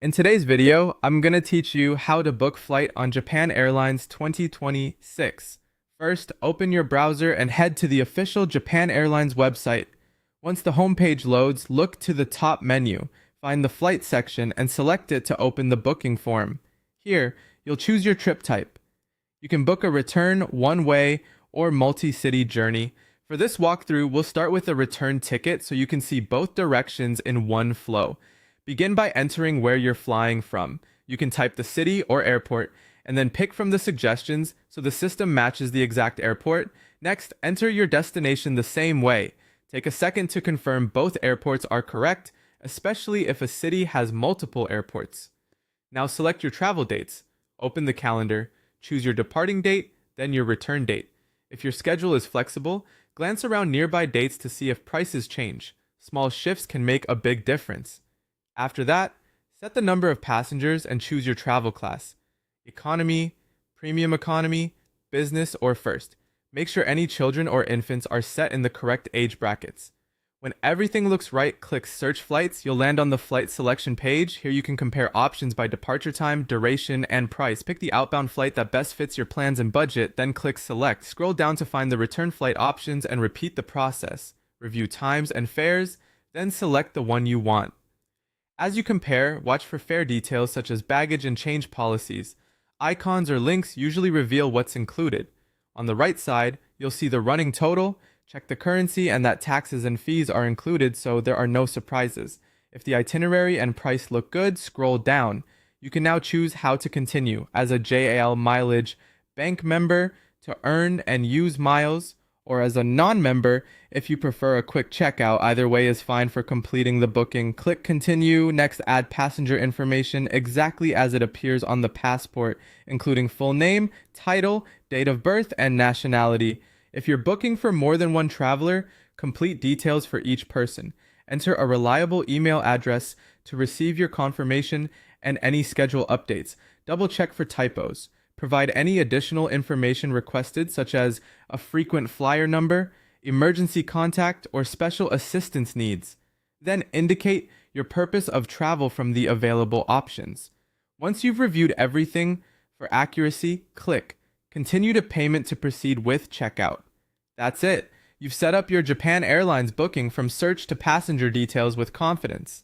In today's video, I'm going to teach you how to book flight on Japan Airlines 2026. First, open your browser and head to the official Japan Airlines website. Once the homepage loads, look to the top menu, find the flight section, and select it to open the booking form. Here, you'll choose your trip type. You can book a return, one-way, or multi-city journey. For this walkthrough, we'll start with a return ticket so you can see both directions in one flow. Begin by entering where you're flying from. You can type the city or airport, and then pick from the suggestions so the system matches the exact airport. Next, enter your destination the same way. Take a second to confirm both airports are correct, especially if a city has multiple airports. Now select your travel dates. Open the calendar, choose your departing date, then your return date. If your schedule is flexible, glance around nearby dates to see if prices change. Small shifts can make a big difference. After that, set the number of passengers and choose your travel class: economy, premium economy, business, or first. Make sure any children or infants are set in the correct age brackets. When everything looks right, click Search Flights. You'll land on the flight selection page. Here you can compare options by departure time, duration, and price. Pick the outbound flight that best fits your plans and budget, then click Select. Scroll down to find the return flight options and repeat the process. Review times and fares, then select the one you want. As you compare, watch for fare details such as baggage and change policies. Icons or links usually reveal what's included. On the right side, you'll see the running total. Check the currency and that taxes and fees are included so there are no surprises. If the itinerary and price look good, scroll down. You can now choose how to continue as a JAL mileage bank member to earn and use miles, or as a non-member if you prefer a quick checkout. Either way is fine for completing the booking. Click continue. Next, add passenger information exactly as it appears on the passport, including full name, title, date of birth, and nationality. If you're booking for more than one traveler, complete details for each person. Enter a reliable email address to receive your confirmation and any schedule updates. Double check for typos. Provide any additional information requested, such as a frequent flyer number, emergency contact, or special assistance needs. Then indicate your purpose of travel from the available options. Once you've reviewed everything, for accuracy, click Continue to Payment to proceed with checkout. That's it. You've set up your Japan Airlines booking from search to passenger details with confidence.